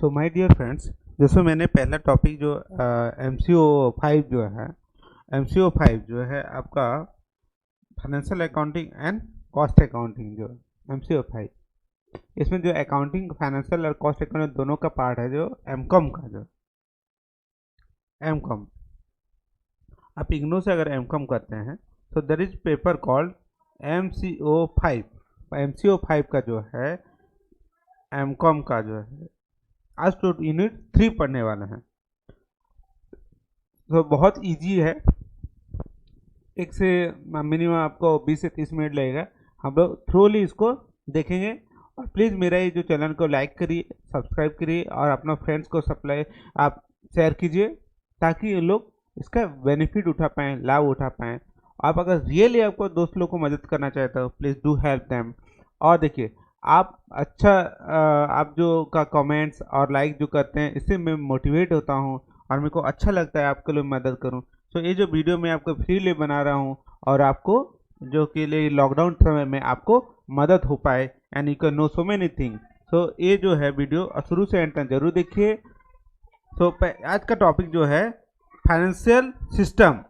So my dear friends, जैसे मैंने पहला टॉपिक जो MCO 5 जो है आपका financial accounting and cost accounting जो MCO 5, इसमें जो अकाउंटिंग फाइनेंशियल और कॉस्ट अकाउंटिंग दोनों का पार्ट है जो एमकॉम का जो एमकॉम। आप इग्नो से अगर एमकॉम करते हैं तो there is paper called MCO 5। MCO 5 का जो है एमकॉम का जो है आज तो यूनिट 3 पढ़ने वाले हैं। तो बहुत इजी है, एक से मिनिमम आपको 20 से 30 मिनट लगेगा। हम लोग थ्रोली इसको देखेंगे। और प्लीज़ मेरा ये जो चैनल को लाइक करिए, सब्सक्राइब करिए और अपना फ्रेंड्स को आप शेयर कीजिए ताकि ये लोग इसका बेनिफिट उठा पाएँ, लाभ उठा पाएँ। आप अगर रियली आपको दोस्त लोग को मदद करना चाहते हो, प्लीज़ डू हेल्प देम। और देखिए आप आप जो का कमेंट्स और लाइक जो करते हैं, इससे मैं मोटिवेट होता हूँ और मेरे को अच्छा लगता है आपके लिए मदद करूँ। तो ये जो वीडियो मैं आपको फ्री लिए बना रहा हूँ और आपको जो के लिए लॉकडाउन समय में आपको मदद हो पाए and you can know so many thing. So ये जो है वीडियो शुरू से एंड तक जरूर देखिए। सो आज का टॉपिक जो है फाइनेंशियल सिस्टम।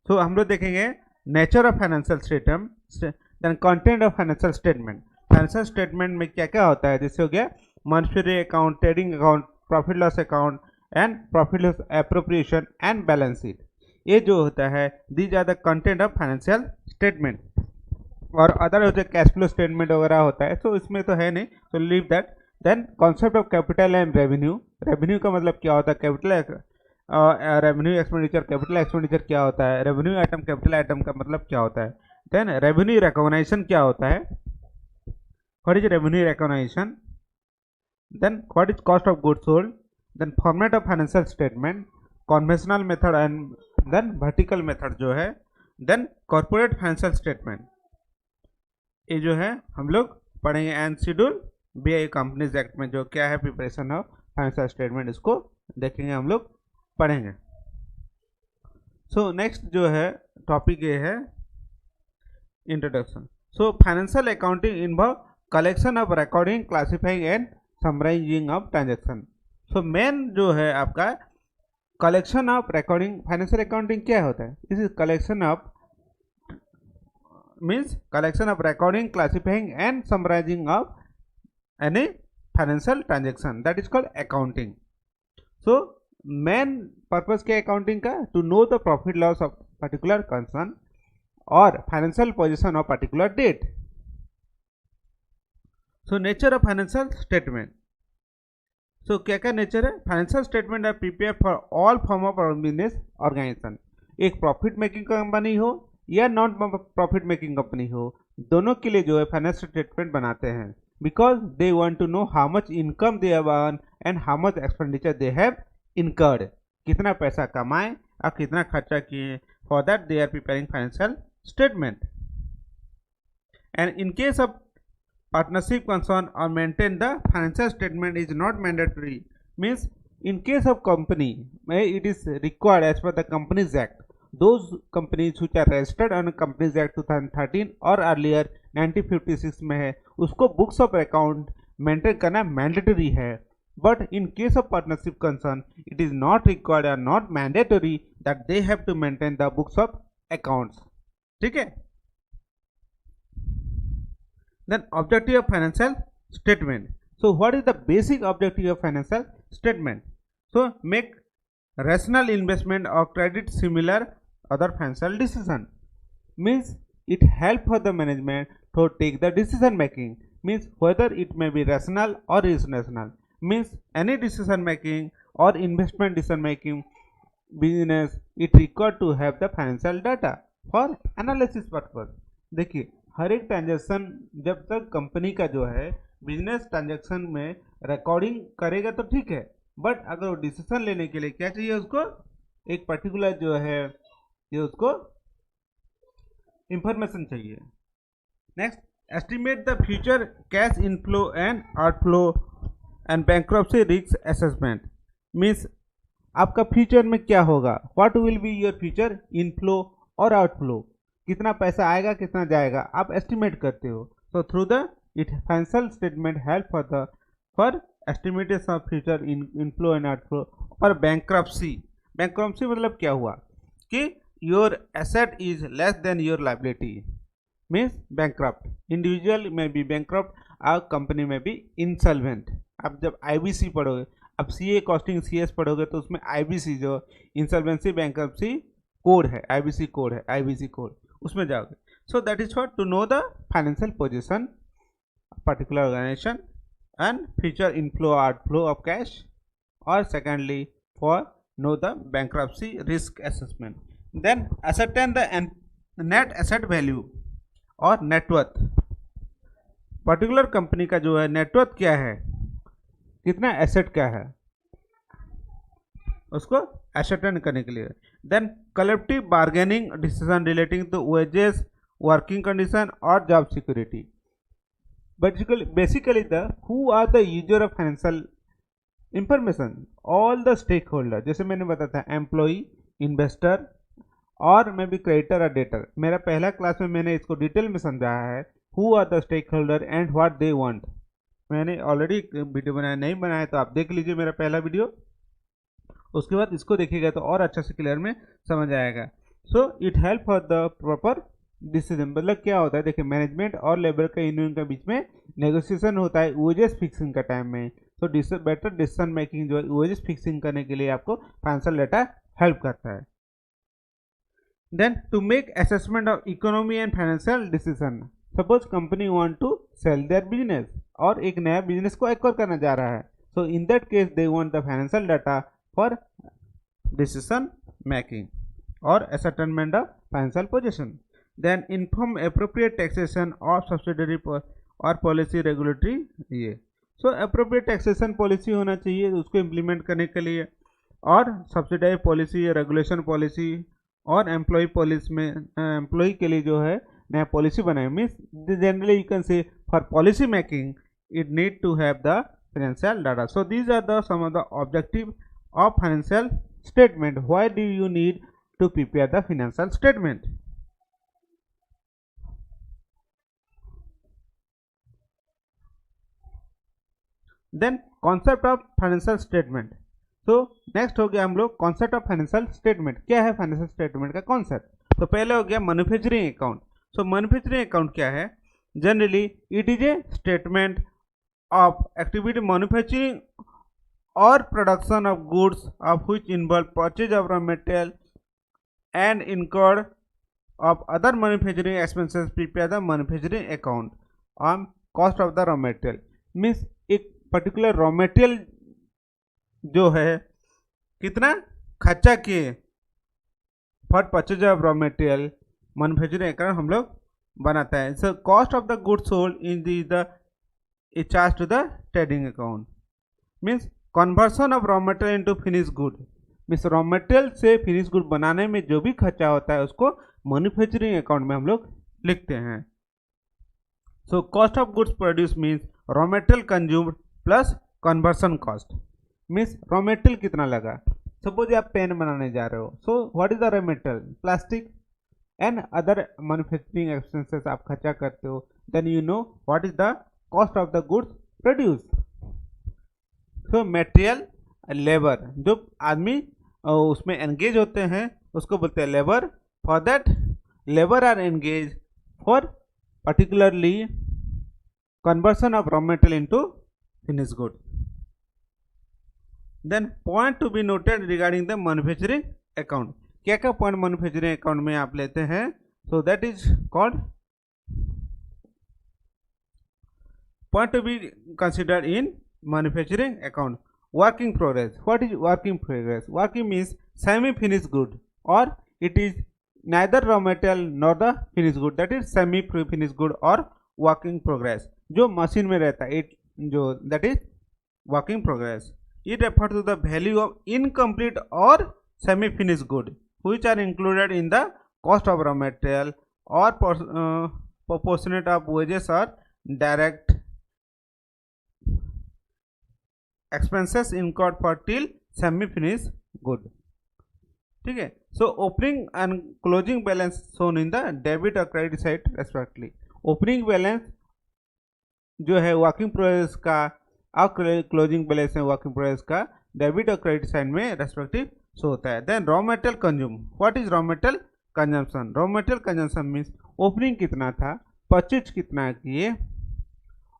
सो हम लोग देखेंगे nature of financial statement, then content of financial statement. Financial statement में क्या क्या होता है, जैसे हो गया monetary account, trading account, profit loss account and profit loss appropriation and balance sheet. ये जो होता है these are the content of financial statement. और अदर होते हैं कैश फ्लो स्टेटमेंट वगैरह होता है, तो इसमें तो है नहीं, तो leave that. Then concept of capital and revenue. Revenue का मतलब क्या होता है, capital revenue expenditure, capital expenditure क्या होता है, रेवेन्यू आइटम कैपिटल आइटम का मतलब क्या होता है। देन रेवेन्यू रिकॉग्निशन क्या होता है, what is revenue recognition. Then what is cost of goods sold. Then format of financial statement, conventional method and then vertical method जो है। देन कॉर्पोरेट फाइनेंशियल स्टेटमेंट, ये जो है हम लोग पढ़ेंगे। And schedule BI companies act में जो क्या है प्रिपरेशन ऑफ फाइनेंशियल स्टेटमेंट, इसको देखेंगे, हम लोग पढ़ेंगे। सो नेक्स्ट जो है टॉपिक ये है introduction. So financial accounting involve collection of recording, classifying and summarising of transaction. So main जो है आपका collection of recording. Financial accounting क्या होता है, this is collection of means collection of recording, classifying and summarizing of any financial transaction, that is called accounting. So main purpose क्या accounting का, to know the profit loss of particular concern or financial position of particular date. So nature of financial statement. So क्या क्या nature है, financial statement are prepared for all form of business organization। एक profit making company हो या non profit making company हो, दोनों के लिए जो है फाइनेंशियल स्टेटमेंट बनाते हैं, because they want to know how much income they have earn and how much expenditure they have incurred. कितना पैसा कमाए और कितना खर्चा किए, for that they are preparing financial statement. And in case of partnership concern और maintain the financial statement is not mandatory, means in case of company it is required as per the companies act. Those companies which are registered under Companies Act 2013 और earlier 1956 में है, उसको books of account maintain करना mandatory है। But in case of partnership concern it is not required और not mandatory that they have to maintain the books of accounts. ठीक है। Then objective of financial statement. So what is the basic objective of financial statement. So make rational investment or credit similar other financial decision, means it help for the management to take the decision making, means whether it may be rational or irrational, means any decision making or investment decision making business it required to have the financial data for analysis purpose। देखिए हर एक transaction जब तक company का जो है business transaction में recording करेगा तो ठीक है, बट अगर वो डिसीजन लेने के लिए क्या चाहिए, उसको एक पर्टिकुलर जो है ये उसको इंफॉर्मेशन चाहिए। Next, estimate the future cash inflow and outflow and bankruptcy risk assessment, means आपका फ्यूचर में क्या होगा, what will be your future inflow और आउटफ्लो, कितना पैसा आएगा कितना जाएगा, आप एस्टिमेट करते हो। So through the it financial statement help for estimation of future inflow and outflow, और बैंक्रप्सी। बैंक्रप्सी मतलब क्या हुआ कि your asset is less than your liability, means bankrupt. Individual में भी बैंक्रप्ट और कंपनी में भी इंसॉल्वेंट। आप जब आईबीसी पढ़ोगे, अब सीए कॉस्टिंग सीएस पढ़ोगे तो उसमें आईबीसी जो इंसॉल्वेंसी बैंक्रप्सी कोड है, आईबीसी कोड है, आईबीसी कोड, उसमें जाओगे। So that is for to know the financial position particular organisation and future inflow outflow of cash, or secondly for know the bankruptcy risk assessment. Then ascertain the net asset value और net worth। Particular company का जो है net worth क्या है, कितना asset क्या है, उसको एसेटन करने के लिए। Then collective bargaining decision relating to wages, working condition और job security. Basically who are the user of financial information, all the stakeholder। जैसे मैंने बताया था एम्प्लॉई, इन्वेस्टर और मे बी क्रेडिटर और डेटर। मेरा पहला क्लास में मैंने इसको डिटेल में समझाया है, who are the stakeholder and what they want. मैंने ऑलरेडी वीडियो बनाया, नहीं बनाया तो आप देख लीजिए मेरा पहला वीडियो, उसके बाद इसको देखिएगा तो और अच्छा से क्लियर में समझ आएगा। So it help for the proper decision. मतलब क्या होता है, देखिए मैनेजमेंट और लेबर का यूनियन के बीच में नेगोशिएशन होता है वेजेस फिक्सिंग का टाइम में। तो बेटर डिसीजन मेकिंग जो है वेजेस फिक्सिंग करने के लिए आपको फाइनेंशियल डाटा हेल्प करता है। Then to make assessment of economy and financial decision. Suppose company want to sell their business, और एक नया बिजनेस को एक्वायर करना जा रहा है। So in that case they want the financial data for decision making और ascertainment of financial position। Then inform appropriate taxation or subsidiary और policy regulatory ये। So appropriate taxation policy होना चाहिए उसको implement करने के लिए, और subsidiary policy, regulation policy और employee policy में employee के लिए जो है नया policy बनाए। Means generally you can say for policy making it need to have the financial data। So these are the some of the objective of financial statement। Why do you need to prepare the financial statement? Then concept of financial statement. तो next हो गया हम लोग concept of financial statement. क्या है financial statement का concept? तो पहले हो गया manufacturing account. So manufacturing account क्या है? Generally it is a statement of activity manufacturing और production of goods of which involve purchase of raw material and incurred of other manufacturing expenses. Prepare the manufacturing account on cost of the raw material. Means एक particular raw material जो है कितना खर्चा किए for purchase of raw material, manufacturing account हम लोग बनाता है। So cost of the goods sold in the charge to the trading account. Means conversion of raw material into finish good. Means raw material से finish good बनाने में जो भी खर्चा होता है उसको मैन्युफैक्चरिंग अकाउंट में हम लोग लिखते हैं। So cost of goods produce means raw material consumed plus conversion cost. Means raw material कितना लगा। सपोज आप पेन बनाने जा रहे हो, so what is the raw material? Plastic and other manufacturing expenses आप खर्चा करते हो। Then you know what is the cost of the goods produce. So material, labour, जो आदमी उसमें एंगेज होते हैं उसको बोलते हैं labour. For that labour are engage for particularly conversion of raw material into finished good। Then point to be noted regarding the manufacturing account। क्या क्या पॉइंट मैन्युफैक्चरिंग अकाउंट में आप लेते हैं? So that is called point to be considered in manufacturing account। Working progress। What is working progress? Working means semi finished good or it is neither raw material nor the finished good, that is semi finished good or work in progress। जो machine में रहता है जो that is work in progress। It refers to the value of incomplete or semi finished good which are included in the cost of raw material or proportionate of wages or direct expenses incurred for till semi finished good। ठीक है। So opening and closing balance shown in the debit और credit side respectively. Opening balance जो है working progress का और closing balance में work in progress का debit और क्रेडिट साइड में रेस्पेक्टिव शो होता है। Then raw material consume, what is raw material consumption? Raw material consumption means opening कितना था, परचेज कितना किए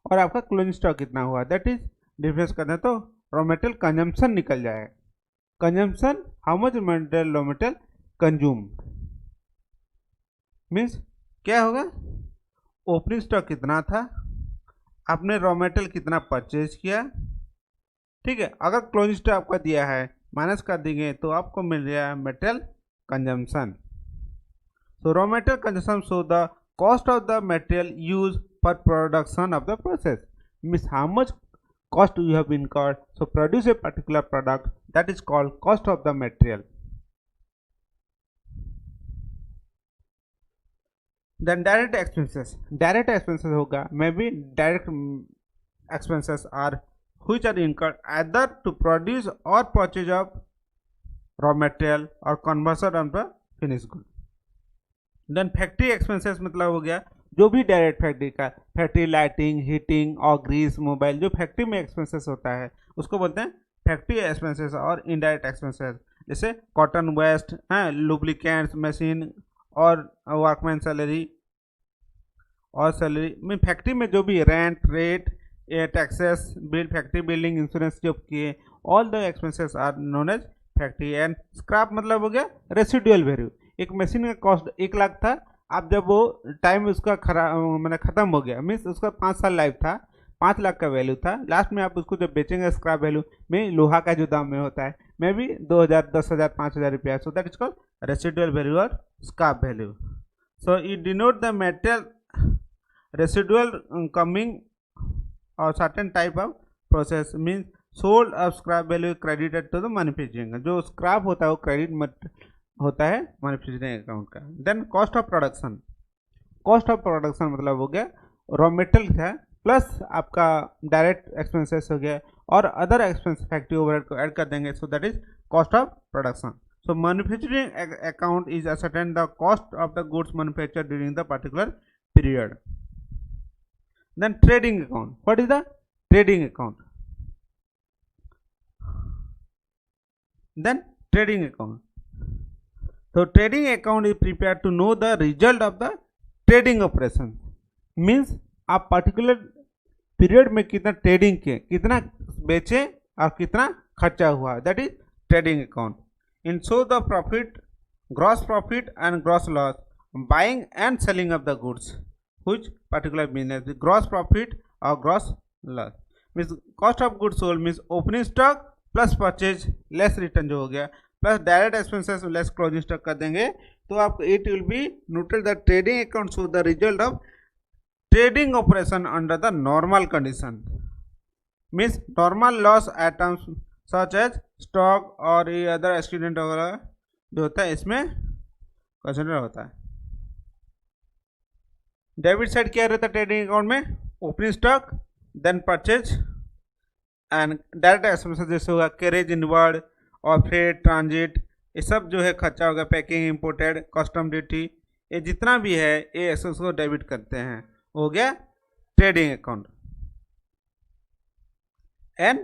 और आपका क्लोजिंग स्टॉक कितना हुआ, दैट इज डिफरेंस करना है तो रॉ मटेरियल कंजम्पशन निकल जाए। Consumption, how much material raw material consume means क्या होगा, ओपनिंग स्टॉक कितना था, आपने रॉ मटेरियल कितना परचेज किया, ठीक है। अगर क्लोजिंग स्टॉक आपका दिया है माइनस कर देंगे तो आपको मिल जाएगा material consumption. So raw material consumption show the cost of the material use for production of the process, means how much cost you have incurred so produce a particular product, that is called cost of the material. Then direct expenses होगा, maybe direct expenses are which are incurred either to produce or purchase of raw material or conversion of the finished good. Then factory expenses मतलब हो गया जो भी direct factory का, factory lighting, heating और grease, mobile, जो factory में expenses होता है उसको बोलते हैं फैक्ट्री एक्सपेंसेस और इनडायरेक्ट एक्सपेंसेस। जैसे कॉटन वेस्ट हैं, लुब्रिकेंट्स, मशीन और वर्कमैन सैलरी और सैलरी में फैक्ट्री में जो भी rent, rate, taxes, bill, factory building, insurance जो किए, all the expenses are known as factory. And scrap मतलब हो गया रेसिडुअल वैल्यू। एक मशीन का कॉस्ट 1 लाख था, अब जब वो टाइम उसका मैंने ख़त्म हो गया, मीन्स उसका 5 साल लाइफ था, 5 लाख का वैल्यू था, लास्ट में आप उसको जब बेचेंगे स्क्रैप वैल्यू में लोहा का जो दाम में होता है मे बी 2000, 10,000, 5,000 रुपया, so that is called residual value और scrap value. So it denote the material residual coming और certain type of process means sold of scrap value credited to the manufacturing. जो स्क्रैप होता है वो credit होता है manufacturing account का। Then cost of production, cost of production मतलब हो गया रॉ मटेरियल है प्लस आपका डायरेक्ट एक्सपेंसेस हो गया और अदर एक्सपेंस फैक्ट्री ओवरहेड को ऐड कर देंगे, so that is cost of production. So manufacturing account is ascertain the cost of the goods manufactured during the particular period. Then trading account, what is the trading account? Then trading account, so trading account is prepared to know the result of the trading operation, means आप particular period में कितना trading किए, कितना बेचे और कितना खर्चा हुआ, that is trading account. In show the profit, gross profit and gross loss, buying and selling of the goods which particular business, gross profit और gross loss means cost of goods sold means opening stock plus purchase less return जो हो गया plus direct expenses less closing stock कर देंगे तो आपको it will be neutral. The trading account show the result of trading operation under the normal condition, means normal loss items such as stock और ये other accident वगैरह जो होता है इसमें कंसिडर होता है। डेबिट साइड क्या रहता है ट्रेडिंग अकाउंट में? Opening stock, then purchase and direct expenses जैसे होगा कैरेज इनवर्ड और फ्रेट, ट्रांजिट, ये सब जो है खर्चा होगा, पैकिंग, इंपोर्टेड, कस्टम ड्यूटी, ये जितना भी है ये एक्सेस को डेबिट करते हैं, हो गया trading account. And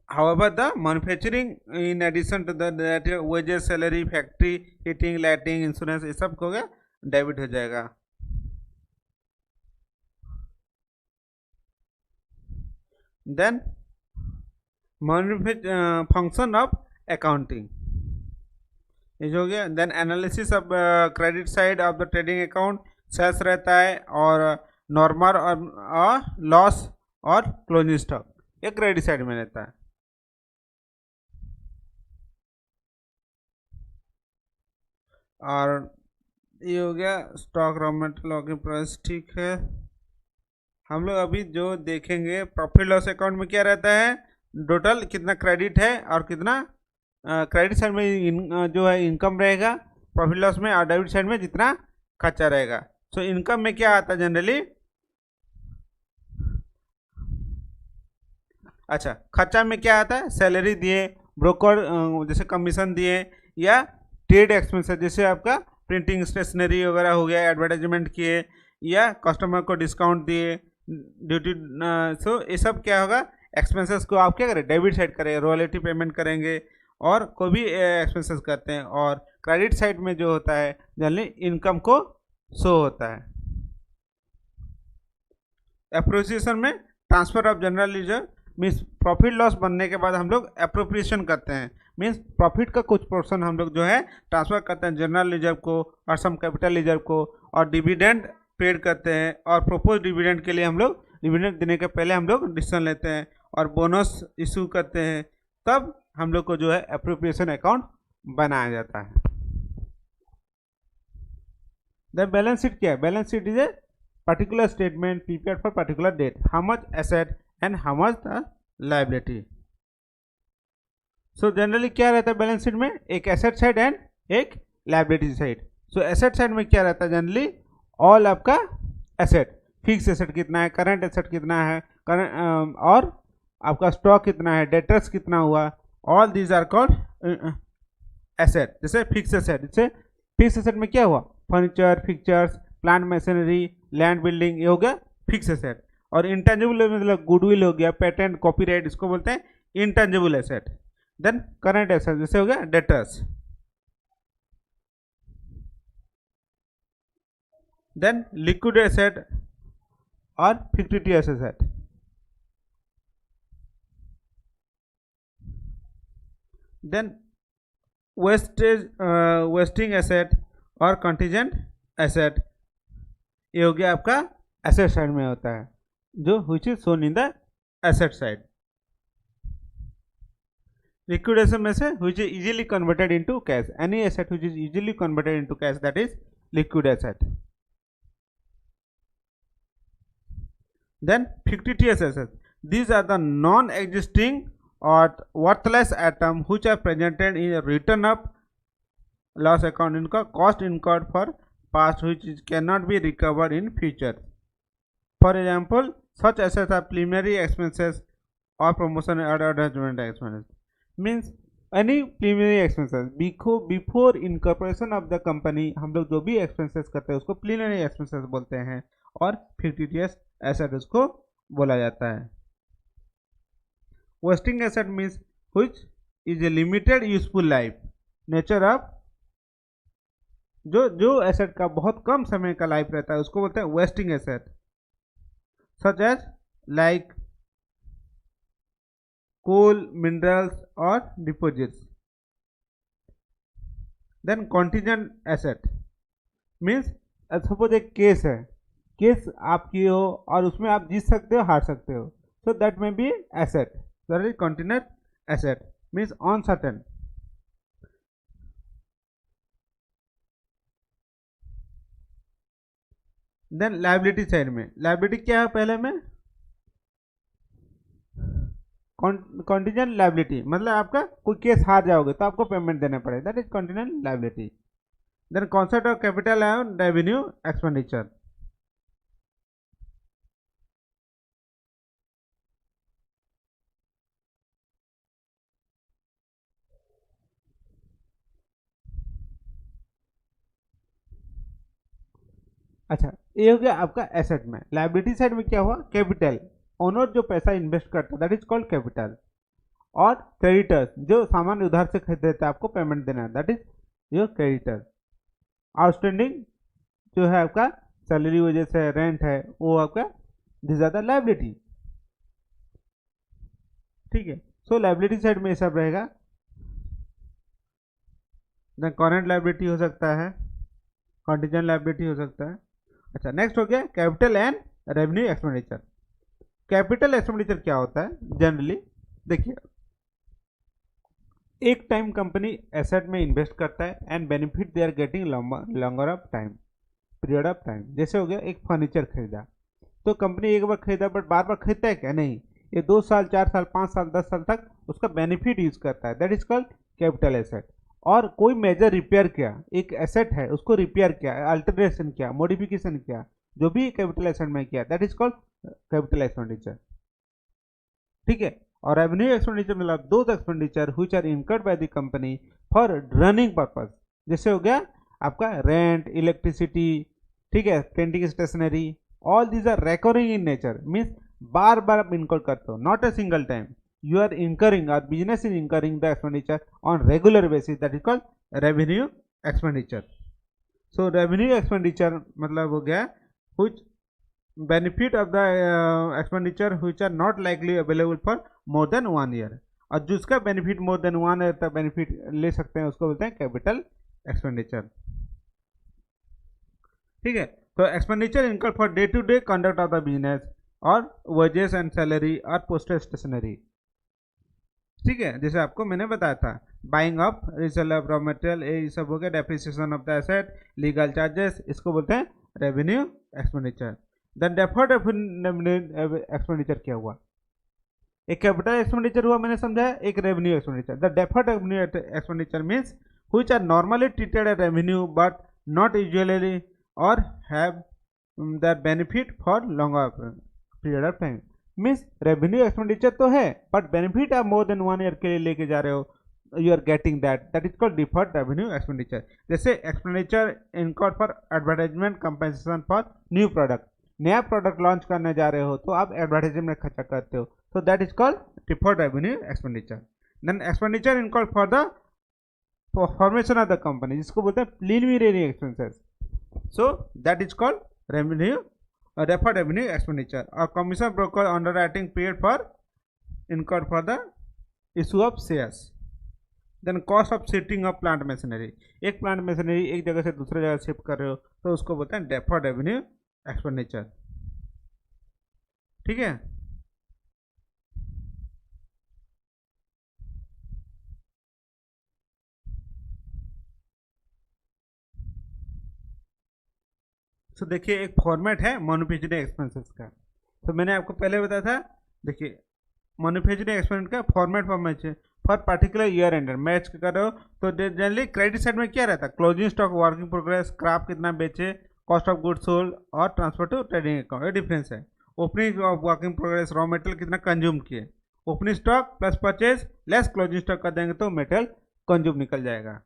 however the manufacturing in addition to the wages, salary, factory, heating, lighting, insurance, ये सब हो गया डेबिट हो जाएगा। देन फंक्शन ऑफ अकाउंटिंग ये हो गया। Then analysis of credit side of the trading account, sales रहता है और नॉर्मल और लॉस और क्लोजिंग स्टॉक ये क्रेडिट साइड में रहता है। और ये हो गया stock, raw material, working price, ठीक है। हम लोग अभी जो देखेंगे प्रॉफिट लॉस अकाउंट में क्या रहता है, टोटल कितना क्रेडिट है और कितना क्रेडिट साइड में जो है इनकम रहेगा प्रॉफिट लॉस में, और डेबिट साइड में जितना खर्चा रहेगा। सो इनकम में क्या आता है जनरली, अच्छा खर्चा में क्या आता है, सैलरी दिए, ब्रोकर जैसे कमीशन दिए, या ट्रेड एक्सपेंसेस जैसे आपका प्रिंटिंग, स्टेशनरी वगैरह हो गया, एडवर्टाइजमेंट किए, या कस्टमर को डिस्काउंट दिए, ड्यूटी। सो ये सब क्या होगा, एक्सपेंसेस को आप क्या करें, डेबिट साइड करें, रॉयल्टी पेमेंट करेंगे और कोई भी एक्सपेंसेस करते हैं। और क्रेडिट साइड में जो होता है जनरली इनकम को शो होता है। एप्रोप्रिएशन में transfer of general reserve means profit loss बनने के बाद हम लोग एप्रोप्रिएशन करते हैं, मीन्स प्रॉफिट का कुछ पोर्शन हम लोग जो है ट्रांसफर करते हैं जनरल रिजर्व को और सम कैपिटल रिजर्व को, और डिविडेंड पेड करते हैं। और प्रोपोज डिविडेंड के लिए हम लोग डिविडेंड देने के पहले हम लोग डिसीजन लेते हैं और बोनस इशू करते हैं, तब हम लोग को जो है एप्रोप्रिएशन अकाउंट बनाया जाता है। द बैलेंस शीट क्या है, balance sheet is a particular statement prepared for particular date, how much asset and how much the liability। so generally क्या रहता है बैलेंस शीट में, एक एसेट साइड एंड एक लाइबिलिटी साइड। सो एसेट साइड में क्या रहता है जनरली, ऑल आपका एसेट, फिक्स एसेट कितना है, करंट एसेट कितना है, करंट और आपका स्टॉक कितना है, डेटर्स कितना हुआ, all these are called asset. जैसे फिक्स एसेट, जैसे फिक्स एसेट में क्या हुआ, furniture, fixtures, plant machinery, land building, ये हो गया फिक्स एसेट। और इंटेंजिबल मतलब गुडविल हो गया, पेटेंट, कॉपीराइट, इसको बोलते हैं intangible asset. Then current asset जैसे हो गया डेटर्स। देन लिक्विड एसेट और fictitious asset. Then wasting asset और कंटीजेंट एसेट, ये हो गया आपका एसेट साइड में होता है, जो which is shown in the asset side. Liquid asset में से which is easily converted into cash, any asset which is easily converted into cash, that is liquid asset. Then fictitious asset, these are the non-existing or worthless item which are presented in a written up loss account, इनका cost incurred for past which cannot be recovered in future। For example, such assets are preliminary expenses or promotion or advertisement expenses, means any preliminary expenses before incorporation of the company, हम लोग जो भी expenses करते हैं उसको preliminary expenses बोलते हैं, और fictitious asset उसको बोला जाता है। Vesting asset means which is a limited useful life, nature of जो एसेट का बहुत कम समय का लाइफ रहता है उसको बोलते हैं wasting asset, such as like coal, minerals और deposits. Then contingent asset means suppose एक केस है, केस आपकी हो और उसमें आप जीत सकते हो, हार सकते हो, सो दैट में be asset, that is contingent asset means uncertain. Then liability side में, लाइबिलिटी क्या है पहले में, कॉन्टीजेंट लाइबिलिटी मतलब आपका कोई केस हार जाओगे तो आपको पेमेंट देना पड़ेगा, that is contingent liability. Then concept of capital and revenue expenditure. अच्छा, ये हो गया आपका एसेट में। लाइबिलिटी साइड में क्या हुआ, कैपिटल, ओनर जो पैसा इन्वेस्ट करता है दैट इज कॉल्ड कैपिटल। और क्रेडिटर्स जो सामान उधार से खरीद देता है आपको पेमेंट देना है, that is your creditor. Outstanding जो है आपका सैलरी वजह से रेंट है वो आपका दिस आर द लाइबिलिटी, ठीक है। सो लाइबिलिटी साइड में ये सब रहेगा। देन करंट लाइबिलिटी हो सकता है, कॉन्टीजेंट लाइबिलिटी हो सकता है। अच्छा, नेक्स्ट हो गया capital and revenue expenditure. Capital expenditure क्या होता है जनरली, देखिए एक टाइम कंपनी एसेट में इन्वेस्ट करता है and benefit they are getting longer of time, period of time. जैसे हो गया एक फर्नीचर खरीदा, तो कंपनी एक बार खरीदा बट बार बार खरीदता है क्या, नहीं, ये 2 साल 4 साल 5 साल 10 साल तक उसका बेनिफिट यूज करता है, that is called capital asset. और कोई मेजर रिपेयर किया, एक एसेट है उसको रिपेयर किया, अल्टरेशन किया, मॉडिफिकेशन किया, जो भी कैपिटल एसेट में किया that is called capital expenditure, ठीक है। और रेवेन्यू एक्सपेंडिचर मतलब those expenditure which are incurred by the company for running purpose. जैसे हो गया आपका रेंट, इलेक्ट्रिसिटी, ठीक है, printing stationery, all these are recurring in nature, means बार बार आप इनकर करते हो, not a single time. You are incurring, or business is incurring the expenditure on regular basis, that is called revenue expenditure. So revenue expenditure मतलब हो गया which benefit of the expenditure which are not likely available for more than 1 year. और जिसका benefit more than 1 year तक benefit ले सकते हैं उसको बोलते हैं कैपिटल एक्सपेंडिचर. ठीक है. तो expenditure incurred for day to day conduct of the business और वेजेस एंड सैलरी और पोस्टल स्टेशनरी. ठीक है, जैसे आपको मैंने बताया था, buying of resale of raw material, ये सब हो गया. Depreciation of the asset, legal charges, इसको बोलते हैं revenue expenditure. Then deferred expenditure क्या हुआ? एक कैपिटल एक्सपेंडिचर हुआ मैंने समझाया, एक revenue expenditure. The deferred revenue expenditure means which are normally treated as revenue but not usually और have the benefit for longer period of time. Means revenue expenditure तो है बट बेनिफिट आप more than 1 year के लिए लेके जा रहे हो, you are getting that is called deferred revenue expenditure. जैसे expenditure incurred for advertisement compensation for new product, नया प्रोडक्ट लॉन्च करने जा रहे हो तो आप एडवर्टाइजमेंट में खर्चा करते हो, तो that is called deferred revenue expenditure. Then expenditure incurred for the formation of the company, जिसको बोलते हैं preliminary expenses, so that is called revenue deferred revenue expenditure. or commission broker underwriting paid for incurred for the issue of shares. then cost of shifting of plant machinery, एक plant machinery एक जगह से दूसरे जगह shift कर रहे हो तो उसको बोलते हैं deferred revenue expenditure. ठीक है. तो देखिए एक फॉर्मेट है मैन्युफैक्चरिंग एक्सपेंसेस का. तो मैंने आपको पहले बताया था, देखिए मैन्युफैक्चरिंग एक्सपेंस का format for particular year ender match कर रहे हो तो जनरली क्रेडिट साइड में क्या रहता है? Closing stock, working progress, scrap कितना बेचे, कॉस्ट ऑफ गुड्स सोल्ड और ट्रांसफर टू ट्रेडिंग अकाउंट. ये डिफरेंस है. Opening of working progress, raw material कितना कंज्यूम किए, opening stock plus purchase less closing stock कर देंगे तो मटेरियल कंज्यूम निकल जाएगा.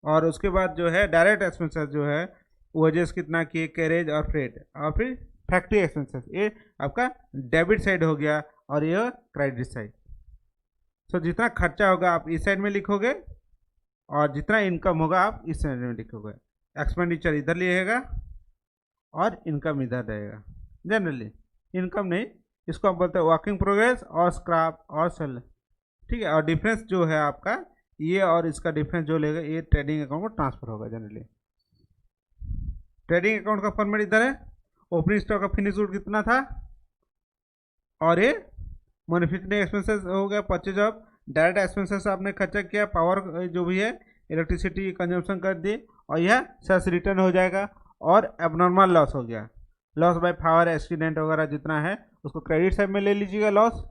और उसके बाद जो है डायरेक्ट एक्सपेंसेस जो है वेजेस कितना किए, कैरेज और फ्रेट, और फिर फैक्ट्री एक्सपेंसेस, ये आपका डेबिट साइड हो गया और ये क्रेडिट साइड. सो जितना खर्चा होगा आप इस साइड में लिखोगे और जितना इनकम होगा आप इस साइड में लिखोगे. एक्सपेंडिचर इधर लिएगा और इनकम इधर रहेगा. जनरली इनकम नहीं, इसको आप बोलते हैं वर्किंग प्रोग्रेस और स्क्रैप और सेल. ठीक है. और डिफरेंस जो है आपका ये और इसका डिफरेंस जो लेगा ये ट्रेडिंग अकाउंट को ट्रांसफर होगा. जनरली ट्रेडिंग अकाउंट का फॉर्मेट इधर है, ओपनिंग स्टॉक का फिनिश गुड कितना था, और ये मैन्युफैक्चरिंग एक्सपेंसेस हो गया, परचेज ऑफ डायरेक्ट एक्सपेंसेस आपने खर्चा किया, पावर जो भी है इलेक्ट्रिसिटी कंजम्पशन कर दी, और यह सेल्स रिटर्न हो जाएगा. और एबनॉर्मल लॉस हो गया, लॉस बाय फायर एक्सीडेंट वगैरह जितना है उसको क्रेडिट साइड में ले लीजिएगा, लॉस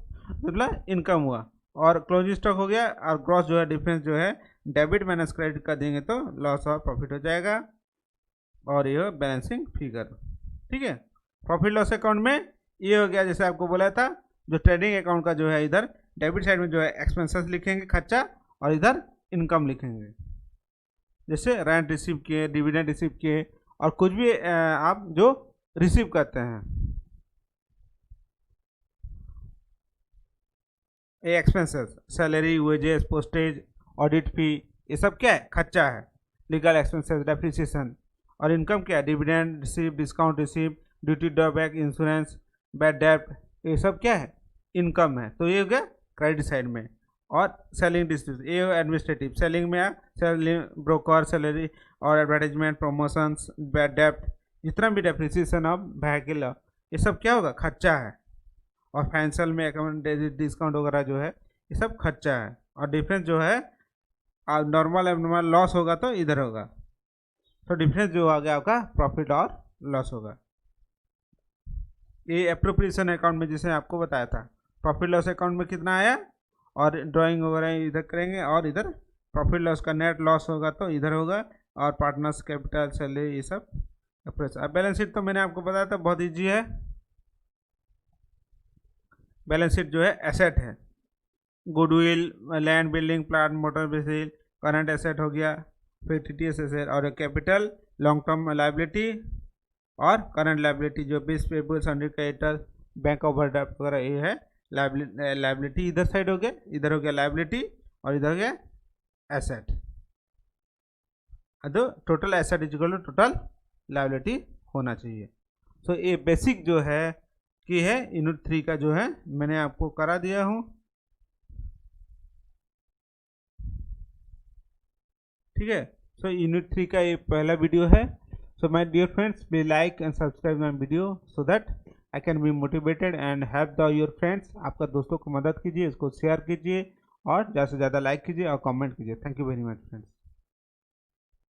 मतलब इनकम हुआ. और क्लोजिंग स्टॉक हो गया, और ग्रॉस जो है डिफरेंस जो है डेबिट माइनस क्रेडिट कर देंगे तो लॉस और प्रॉफिट हो जाएगा. और ये बैलेंसिंग फिगर. ठीक है. प्रॉफिट लॉस अकाउंट में ये हो गया, जैसे आपको बोला था, जो ट्रेडिंग अकाउंट का जो है इधर डेबिट साइड में जो है एक्सपेंसेस लिखेंगे खर्चा, और इधर इनकम लिखेंगे. जैसे रेंट रिसीव किए, डिविडेंड रिसीव किए, और कुछ भी आप जो रिसीव करते हैं, ये expenses, salary, wages, postage, audit fee, ये सब क्या है? खर्चा है. Legal expenses, depreciation. और इनकम क्या है? Dividend receive, discount receive, duty drawback, insurance, bad डेप्ट, ये सब क्या है? इनकम है. तो ये हो गया क्रेडिट साइड में. और सेलिंग डिस्ट्रीब्यूशन, ये एडमिनिस्ट्रेटिव. सेलिंग में सेलिंग, ब्रोकर, सैलरी और एडवर्टाइजमेंट, प्रमोशंस, बैड डेप्ट, जितना भी डेप्रिसिएशन ऑफ व्हीकल, ये सब क्या होगा? खर्चा है. और फाइनेंशियल में अकाउंट डिस्काउंट वगैरह जो है ये सब खर्चा है. और डिफरेंस जो है नॉर्मल एबनॉर्मल लॉस होगा तो इधर होगा. तो डिफरेंस जो आ गया आपका प्रॉफिट और लॉस होगा. ये एप्रोप्रिएशन अकाउंट में जैसे आपको बताया था, प्रॉफिट लॉस अकाउंट में कितना आया, और ड्राइंग वगैरह इधर करेंगे, और इधर प्रॉफिट लॉस का नेट लॉस होगा तो इधर होगा, और पार्टनर्स कैपिटल, सैलरी, ये सब एप्रोप्रिएशन. अब बैलेंस शीट तो मैंने आपको बताया था बहुत ईजी है. बैलेंस शीट जो है एसेट है, goodwill, land, building, plant, motor vehicle, current asset हो गया, फिर टीटीएस एसेट. और कैपिटल, लॉन्ग टर्म लायबिलिटी, और करंट लाइबिलिटी जो bills payables under creditors bank overdraft वगैरह ये है लाइबिलिटी। इधर साइड हो गया, इधर हो गया लाइबिलिटी और इधर हो गया एसेट। तो total asset is equal to total liability होना चाहिए। सो ये बेसिक जो है कि है यूनिट 3 का जो है मैंने आपको करा दिया हूँ। ठीक है, सो यूनिट 3 का ये पहला वीडियो है। So my dear friends, please like and subscribe my video so that I can be motivated and help the your friends. आपका दोस्तों को मदद कीजिए, इसको शेयर कीजिए और ज़्यादा से ज़्यादा लाइक कीजिए और कमेंट कीजिए। Thank you very much friends.